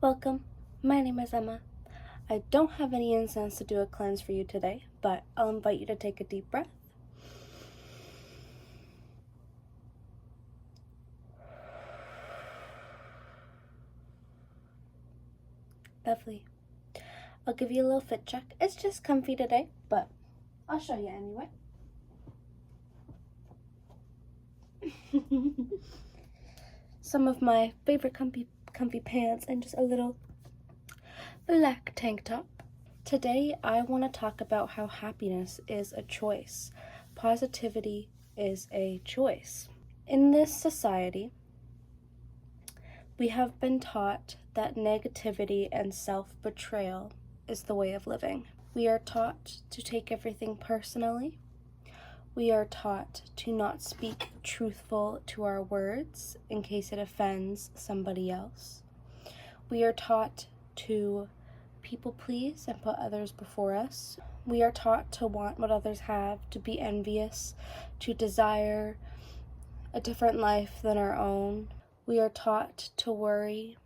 Welcome. My name is Emma. I don't have any incense to do a cleanse for you today, but I'll invite you to take a deep breath. Lovely. I'll give you a little fit check. It's just comfy today, but I'll show you anyway. Some of my favorite comfy pants and just a little black tank top. Today I want to talk about how happiness is a choice. Positivity is a choice. In this society, we have been taught that negativity and self-betrayal is the way of living. We are taught to take everything personally. We are taught to not speak truthful to our words in case it offends somebody else. We are taught to people please and put others before us. We are taught to want what others have, to be envious, to desire a different life than our own. We are taught to worry.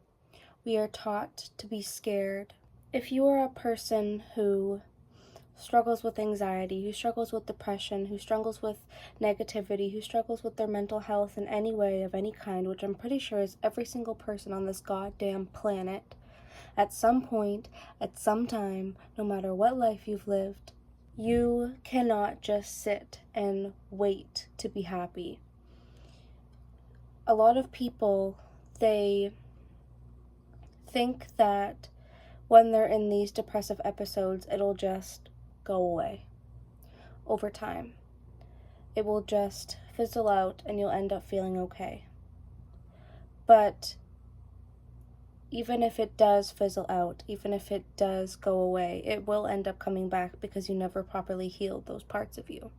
We are taught to be scared. If you are a person who struggles with anxiety, who struggles with depression, who struggles with negativity, who struggles with their mental health in any way of any kind, which I'm pretty sure is every single person on this goddamn planet, at some point, at some time, no matter what life you've lived, you cannot just sit and wait to be happy. A lot of people, they think that when they're in these depressive episodes, it'll just go away over time. It will just fizzle out and you'll end up feeling okay. But even if it does fizzle out, even if it does go away, it will end up coming back because you never properly healed those parts of you.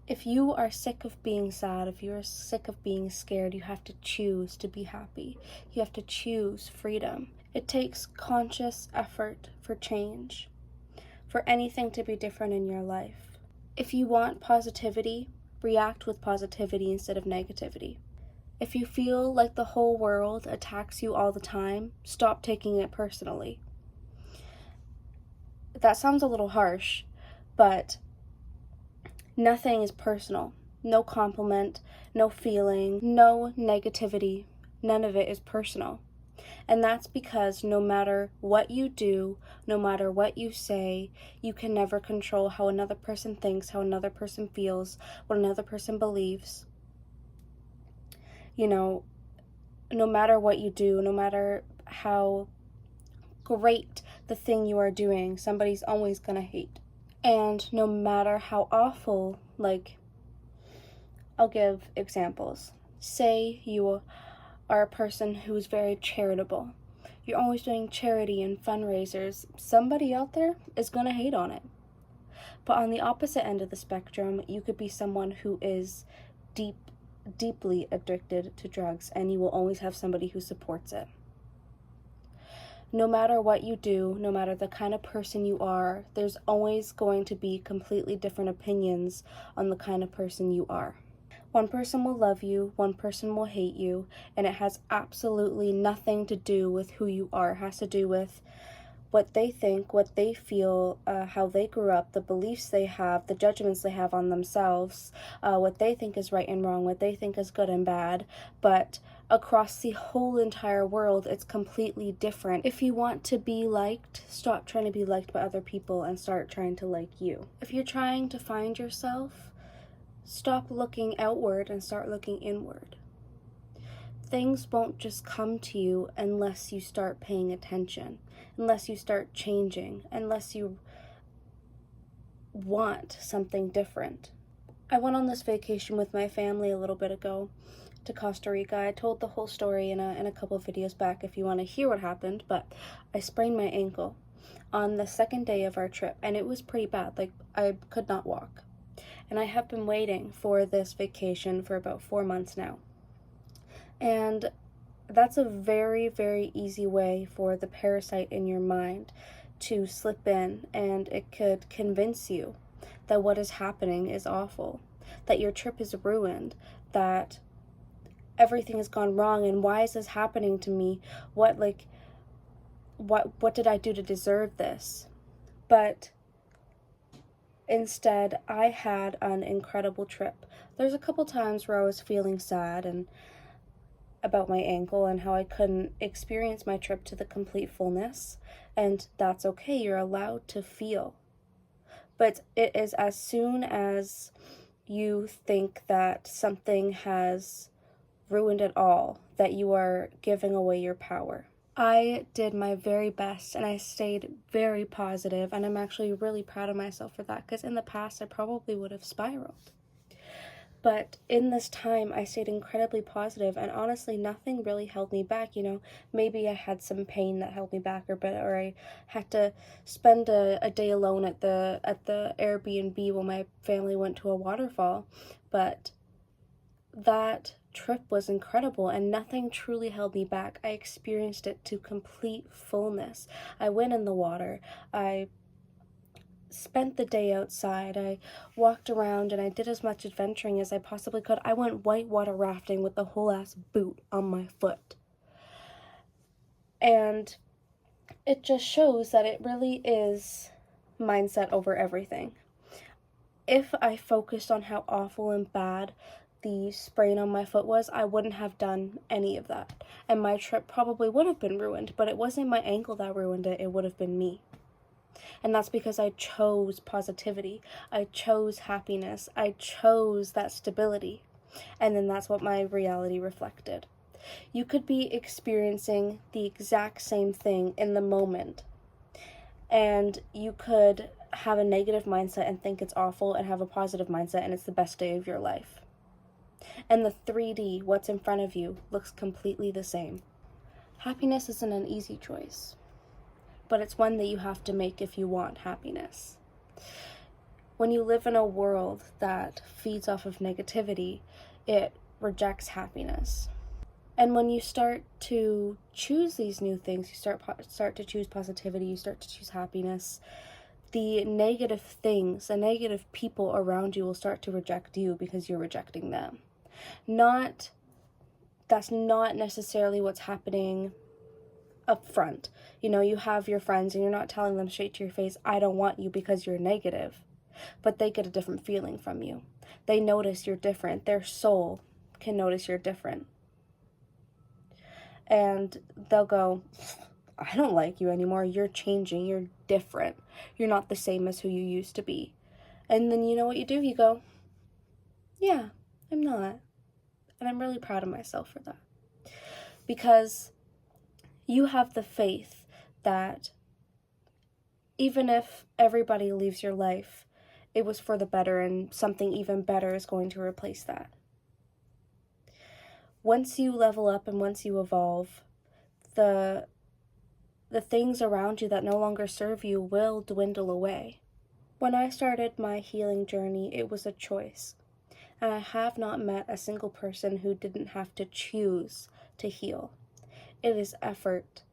If you are sick of being sad, if you are sick of being scared, you have to choose to be happy. You have to choose freedom. It takes conscious effort for change, for anything to be different in your life. If you want positivity, react with positivity instead of negativity. If you feel like the whole world attacks you all the time, stop taking it personally. That sounds a little harsh, but nothing is personal. No compliment, no feeling, no negativity. None of it is personal. And that's because no matter what you do, no matter what you say, you can never control how another person thinks, how another person feels, what another person believes. You know, no matter what you do, no matter how great the thing you are doing, somebody's always gonna hate. And no matter how awful, I'll give examples. Say you are a person who's very charitable. You're always doing charity and fundraisers. Somebody out there is gonna hate on it. But on the opposite end of the spectrum, you could be someone who is deeply addicted to drugs, and you will always have somebody who supports it. No matter what you do, no matter the kind of person you are, there's always going to be completely different opinions on the kind of person you are. One person will love you, one person will hate you, and it has absolutely nothing to do with who you are. It has to do with what they think, what they feel, how they grew up, the beliefs they have, the judgments they have on themselves, what they think is right and wrong, what they think is good and bad. But across the whole entire world, it's completely different. If you want to be liked, stop trying to be liked by other people and start trying to like you. If you're trying to find yourself, stop looking outward and start looking inward. Things won't just come to you unless you start paying attention, unless you start changing, unless you want something different. I went on this vacation with my family a little bit ago to Costa Rica. I told the whole story in a couple of videos back if you want to hear what happened, but I sprained my ankle on the second day of our trip, and it was pretty bad. I could not walk. And I have been waiting for this vacation for about 4 months now. And that's a very, very easy way for the parasite in your mind to slip in, and it could convince you that what is happening is awful, that your trip is ruined, that everything has gone wrong, and why is this happening to me? what did I do to deserve this? But instead, I had an incredible trip. There's a couple times where I was feeling sad and about my ankle and how I couldn't experience my trip to the complete fullness, and that's okay. You're allowed to feel. But it is as soon as you think that something has ruined it all that you are giving away your power. I did my very best and I stayed very positive, and I'm actually really proud of myself for that, because in the past I probably would have spiraled. But in this time, I stayed incredibly positive, and honestly, nothing really held me back. Maybe I had some pain that held me back a bit, or I had to spend a day alone at the Airbnb when my family went to a waterfall. But that trip was incredible, and nothing truly held me back. I experienced it to complete fullness. I went in the water. I spent the day outside. I walked around and I did as much adventuring as I possibly could. I went whitewater rafting with the whole ass boot on my foot. And it just shows that it really is mindset over everything. If I focused on how awful and bad the sprain on my foot was, I wouldn't have done any of that. And my trip probably would have been ruined, but it wasn't my ankle that ruined it, it would have been me. And that's because I chose positivity. I chose happiness. I chose that stability. And then that's what my reality reflected. You could be experiencing the exact same thing in the moment, and you could have a negative mindset and think it's awful, and have a positive mindset and it's the best day of your life. And the 3D, what's in front of you, looks completely the same. Happiness isn't an easy choice, but it's one that you have to make if you want happiness. When you live in a world that feeds off of negativity, it rejects happiness. And when you start to choose these new things, you start to choose positivity, you start to choose happiness, the negative things, the negative people around you will start to reject you because you're rejecting them. That's not necessarily what's happening up front. You have your friends and you're not telling them straight to your face, I don't want you because you're negative. But they get a different feeling from you. They notice you're different. Their soul can notice you're different. And they'll go, I don't like you anymore. You're changing. You're different. You're not the same as who you used to be. And then you know what you do? You go, yeah, I'm not. And I'm really proud of myself for that. Because you have the faith that even if everybody leaves your life, it was for the better, and something even better is going to replace that. Once you level up and once you evolve, the things around you that no longer serve you will dwindle away. When I started my healing journey, it was a choice. And I have not met a single person who didn't have to choose to heal. It is effort.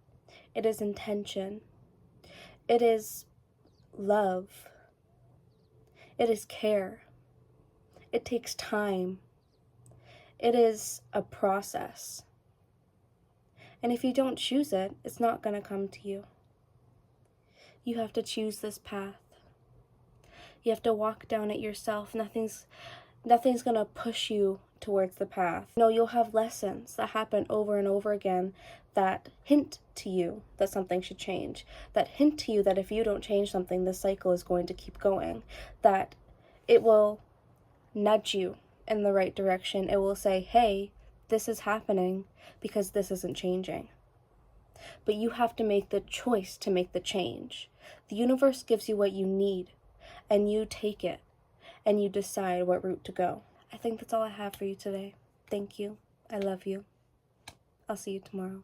It is intention. It is love. It is care. It takes time. It is a process. And if you don't choose it, it's not going to come to you. You have to choose this path. You have to walk down it yourself. Nothing's going to push you towards the path. No, you'll have lessons that happen over and over again that hint to you that something should change. That hint to you that if you don't change something, the cycle is going to keep going. That it will nudge you in the right direction. It will say, hey, this is happening because this isn't changing. But you have to make the choice to make the change. The universe gives you what you need, and you take it, and you decide what route to go. I think that's all I have for you today. Thank you. I love you. I'll see you tomorrow.